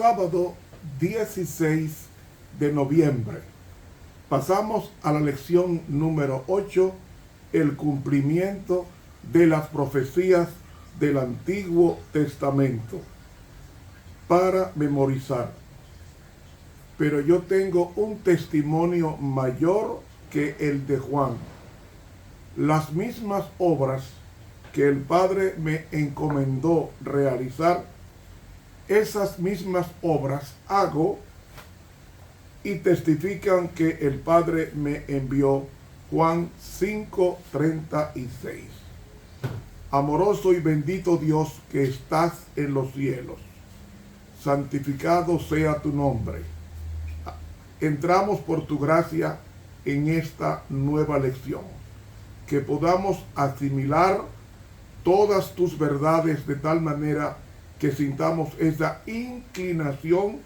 sábado 16 de noviembre. Pasamos a la lección número 8, el cumplimiento de las profecías del Antiguo Testamento, para memorizar. Pero yo tengo un testimonio mayor que el de Juan. Las mismas obras que el Padre me encomendó realizar, esas mismas obras hago y testifican que el Padre me envió. Juan 5:36. Amoroso y bendito Dios que estás en los cielos, santificado sea tu nombre. Entramos por tu gracia en esta nueva lección, que podamos asimilar todas tus verdades de tal manera que sintamos esa inclinación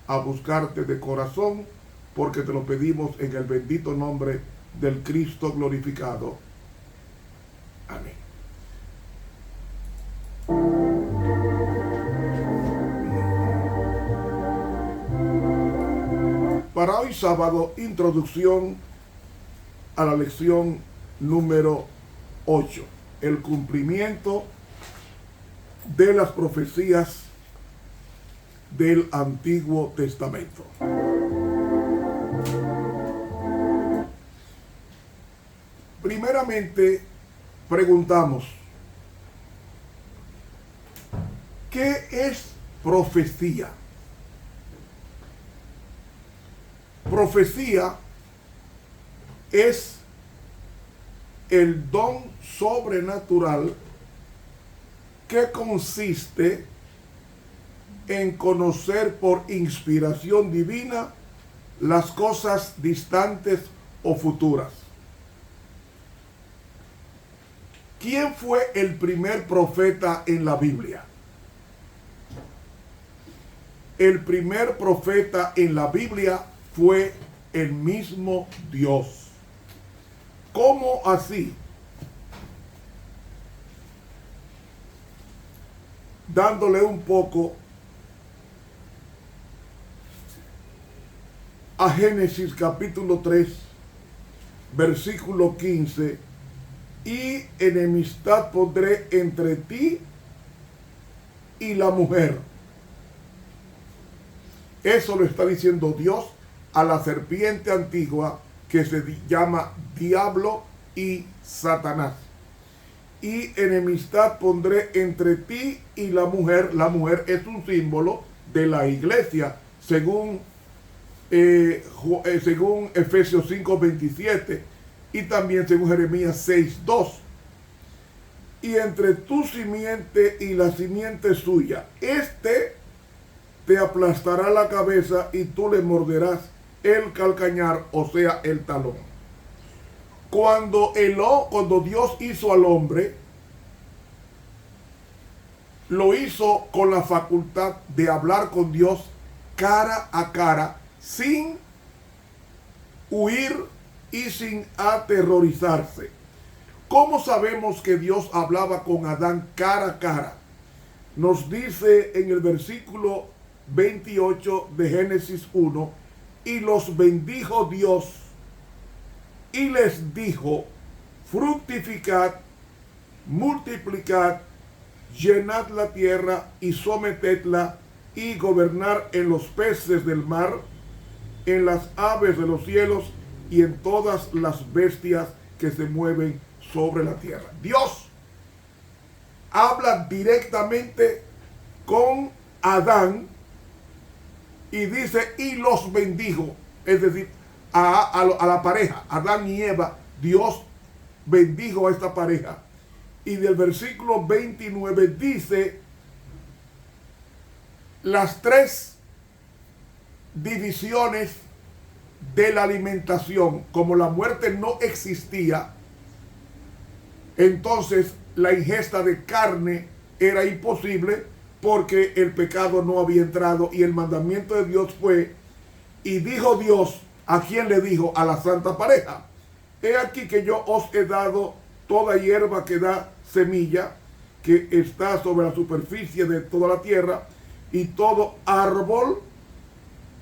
a buscarte de corazón, porque te lo pedimos en el bendito nombre del Cristo glorificado. Amén. Para hoy sábado, introducción a la lección número 8, el cumplimiento de las profecías del Antiguo Testamento. Primeramente, preguntamos, ¿qué es profecía? Profecía es el don sobrenatural que consiste en conocer por inspiración divina las cosas distantes o futuras. ¿Quién fue el primer profeta en la Biblia? El primer profeta en la Biblia fue el mismo Dios. ¿Cómo así? Dándole un poco a Génesis capítulo 3, versículo 15, y enemistad pondré entre ti y la mujer. Eso lo está diciendo Dios a la serpiente antigua que se llama Diablo y Satanás. Y enemistad pondré entre ti y la mujer. La mujer es un símbolo de la iglesia, según Efesios 5:27 y también según Jeremías 6:2. Y entre tu simiente y la simiente suya, te aplastará la cabeza y tú le morderás el calcañar, o sea, el talón. Cuando Dios hizo al hombre, lo hizo con la facultad de hablar con Dios cara a cara, sin huir y sin aterrorizarse. ¿Cómo sabemos que Dios hablaba con Adán cara a cara? Nos dice en el versículo 28 de Génesis 1, y los bendijo Dios y les dijo, fructificad, multiplicad, llenad la tierra y sometedla, y gobernar en los peces del mar, en las aves de los cielos y en todas las bestias que se mueven sobre la tierra. Dios habla directamente con Adán y dice, y los bendijo, es decir, a la pareja, Adán y Eva. Dios bendijo a esta pareja. Y del versículo 29 dice las tres divisiones de la alimentación. Como la muerte no existía, entonces la ingesta de carne era imposible, porque el pecado no había entrado, y el mandamiento de Dios fue, y dijo Dios, ¿a quién le dijo? A la santa pareja, he aquí que yo os he dado toda hierba que da semilla, que está sobre la superficie de toda la tierra, y todo árbol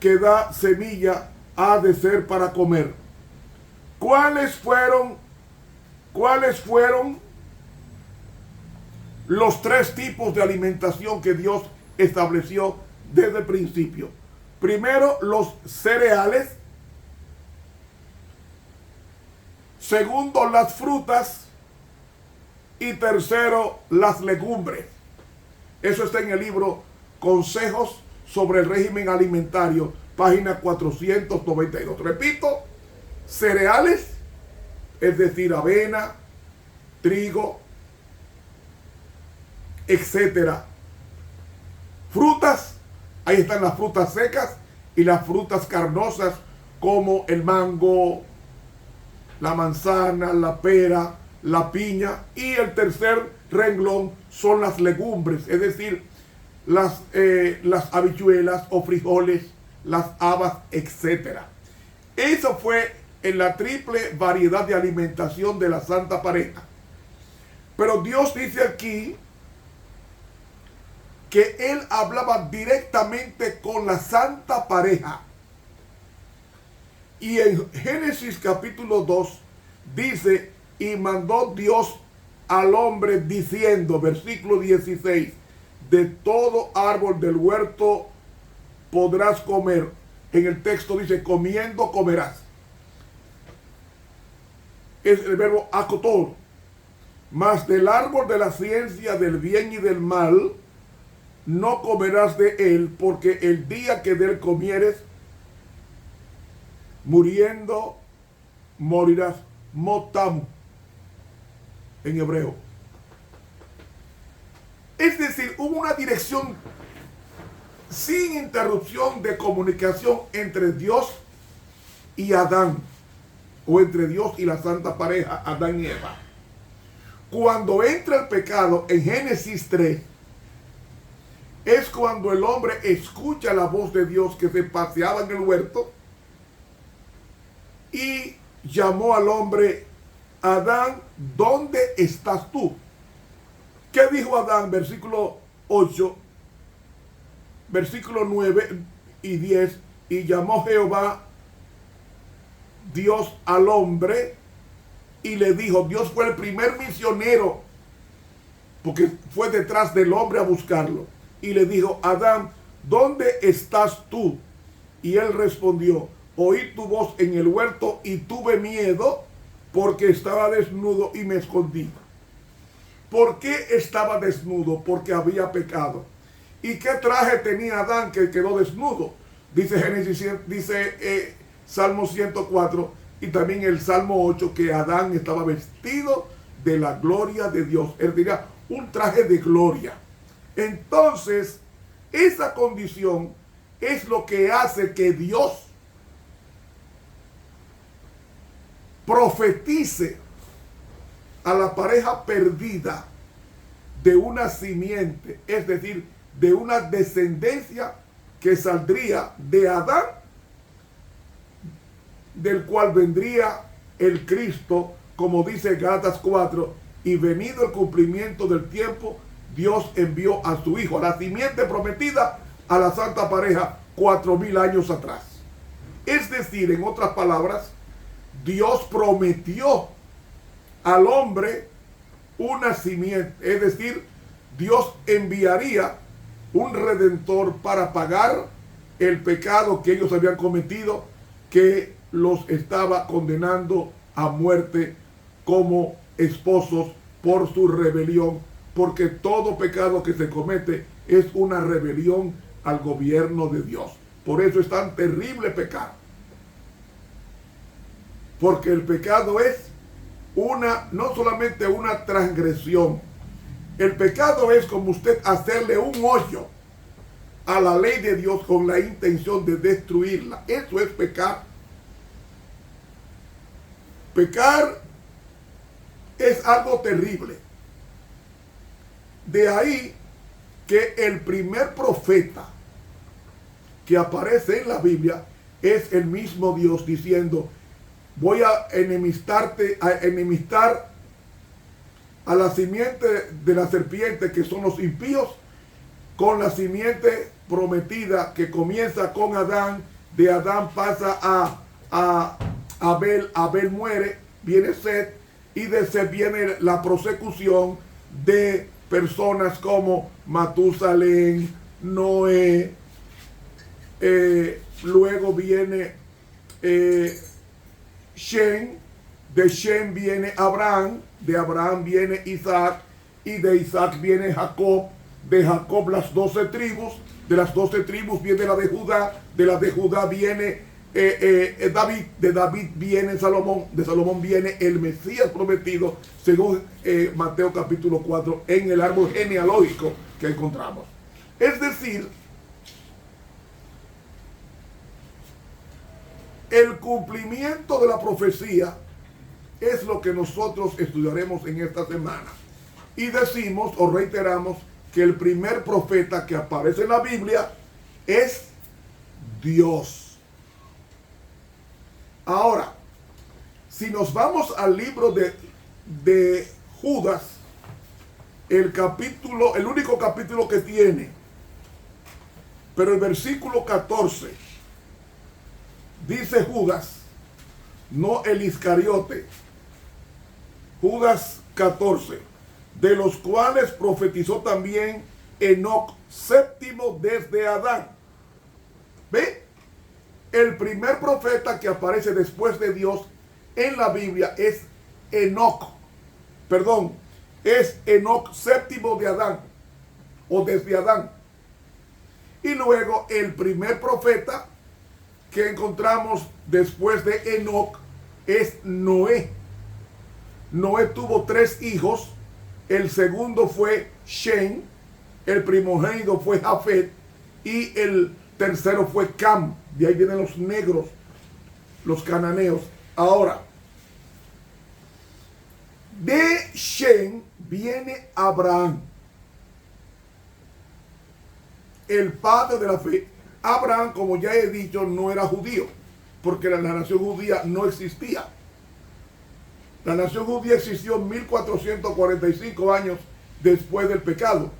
que da semilla ha de ser para comer. ¿Cuáles fueron los tres tipos de alimentación que Dios estableció desde el principio? Primero, los cereales. Segundo, las frutas. Y tercero, las legumbres. Eso está en el libro Consejos sobre el régimen alimentario, página 492. Repito, cereales, es decir, avena, trigo, etcétera. Frutas, ahí están las frutas secas y las frutas carnosas como el mango, la manzana, la pera, la piña. Y el tercer renglón son las legumbres, es decir, las habichuelas o frijoles, las habas, etcétera. Eso fue en la triple variedad de alimentación de la Santa Pareja. Pero Dios dice aquí que Él hablaba directamente con la Santa Pareja. Y en Génesis capítulo 2 dice: y mandó Dios al hombre diciendo, versículo 16, de todo árbol del huerto podrás comer. En el texto dice, comiendo comerás. Es el verbo acotor. Mas del árbol de la ciencia del bien y del mal no comerás de él, porque el día que de él comieres, muriendo morirás. Motam en hebreo. Es decir, hubo una dirección sin interrupción de comunicación entre Dios y Adán, o entre Dios y la Santa Pareja, Adán y Eva. Cuando entra el pecado en Génesis 3, es cuando el hombre escucha la voz de Dios que se paseaba en el huerto y llamó al hombre: Adán, ¿dónde estás tú? ¿Qué dijo Adán? Versículo 8, versículo 9 y 10. Y llamó Jehová Dios al hombre y le dijo. Dios fue el primer misionero, porque fue detrás del hombre a buscarlo. Y le dijo: Adán, ¿dónde estás tú? Y él respondió: oí tu voz en el huerto y tuve miedo, porque estaba desnudo y me escondí. ¿Por qué estaba desnudo? Porque había pecado. ¿Y qué traje tenía Adán que quedó desnudo? Dice Génesis, dice Salmo 104 y también el Salmo 8 que Adán estaba vestido de la gloria de Dios. Él diría un traje de gloria. Entonces, esa condición es lo que hace que Dios profetice a la pareja perdida de una simiente, es decir, de una descendencia que saldría de Adán, del cual vendría el Cristo, como dice Gálatas 4, y venido el cumplimiento del tiempo, Dios envió a su Hijo, a la simiente prometida, a la Santa Pareja 4000 años atrás. Es decir, en otras palabras, Dios prometió al hombre una simiente, es decir, Dios enviaría un redentor para pagar el pecado que ellos habían cometido, que los estaba condenando a muerte como esposos por su rebelión, porque todo pecado que se comete es una rebelión al gobierno de Dios. Por eso es tan terrible pecar, porque el pecado es no solamente una transgresión. El pecado es como usted hacerle un hoyo a la ley de Dios con la intención de destruirla. Eso es pecar. Pecar es algo terrible. De ahí que el primer profeta que aparece en la Biblia es el mismo Dios diciendo: voy a enemistar a la simiente de la serpiente, que son los impíos, con la simiente prometida que comienza con Adán. De Adán pasa a Abel. Abel muere, viene Set, y de Set viene la prosecución de personas como Matusalén, Noé, luego viene Shem, de Shem viene Abraham, de Abraham viene Isaac, y de Isaac viene Jacob, de Jacob las 12 tribus, de las 12 tribus viene la de Judá, de la de Judá viene David, de David viene Salomón, de Salomón viene el Mesías prometido, según Mateo capítulo 4, en el árbol genealógico que encontramos. Es decir, el cumplimiento de la profecía es lo que nosotros estudiaremos en esta semana. Y decimos o reiteramos que el primer profeta que aparece en la Biblia es Dios. Ahora, si nos vamos al libro de Judas, el único capítulo que tiene, pero el versículo 14, dice Judas, no el Iscariote, Judas 14, de los cuales profetizó también Enoc, séptimo desde Adán. ¿Ve? El primer profeta que aparece después de Dios en la Biblia es Enoc. Perdón, es Enoc, séptimo de Adán, o desde Adán. Y luego el primer profeta que encontramos después de Enoc es Noé. Noé tuvo 3 hijos. El segundo fue Shem, el primogénito fue Jafet, y el tercero fue Cam. De ahí vienen los negros, los cananeos. Ahora, de Shem viene Abraham, el padre de la fe. Abraham, como ya he dicho, no era judío, porque la nación judía no existía. La nación judía existió 1445 años después del pecado.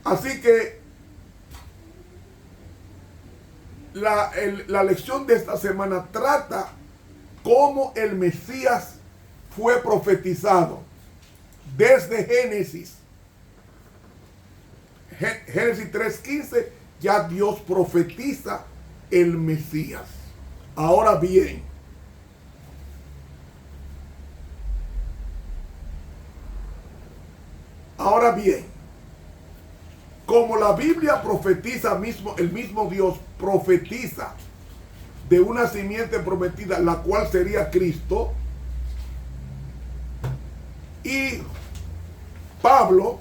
Así que la lección de esta semana trata cómo el Mesías fue profetizado desde Génesis. Génesis 3:15, ya Dios profetiza el Mesías. Ahora bien, como la Biblia profetiza, el mismo Dios profetiza de una simiente prometida, la cual sería Cristo, y Pablo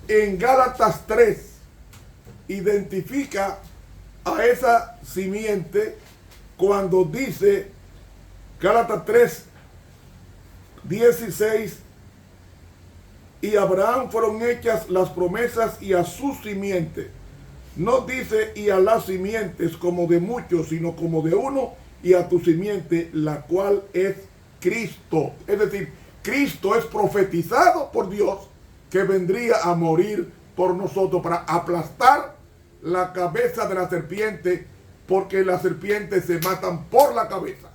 en Gálatas 3 identifica a esa simiente cuando dice, Gálatas 3, 16, y a Abraham fueron hechas las promesas y a su simiente. No dice y a las simientes como de muchos, sino como de uno, y a tu simiente, la cual es Cristo. Es decir, Cristo es profetizado por Dios que vendría a morir por nosotros para aplastar la cabeza de la serpiente, porque las serpientes se matan por la cabeza.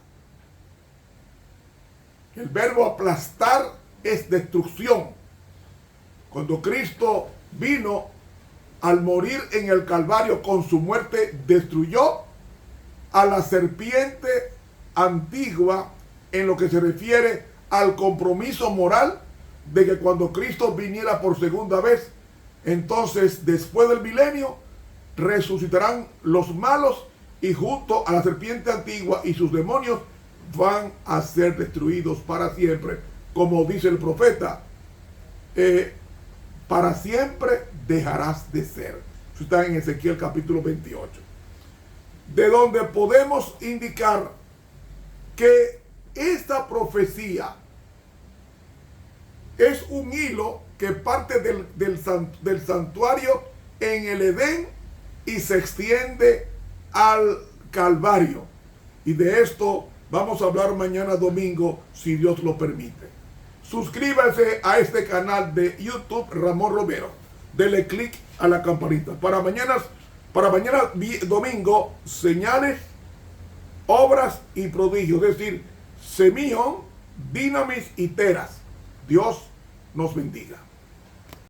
El verbo aplastar es destrucción. Cuando Cristo vino, al morir en el Calvario con su muerte, destruyó a la serpiente antigua en lo que se refiere al compromiso moral de que cuando Cristo viniera por segunda vez, entonces después del milenio resucitarán los malos, y junto a la serpiente antigua y sus demonios van a ser destruidos para siempre, como dice el profeta, para siempre dejarás de ser. Eso está en Ezequiel capítulo 28. De donde podemos indicar que esta profecía es un hilo que parte del santuario en el Edén y se extiende al Calvario. Y de esto vamos a hablar mañana domingo, si Dios lo permite. suscríbase a este canal de YouTube Ramón Romero. Dele clic a la campanita. Para mañana domingo, señales, obras y prodigios. Es decir, Semillón, Dynamis y Teras. Dios nos bendiga.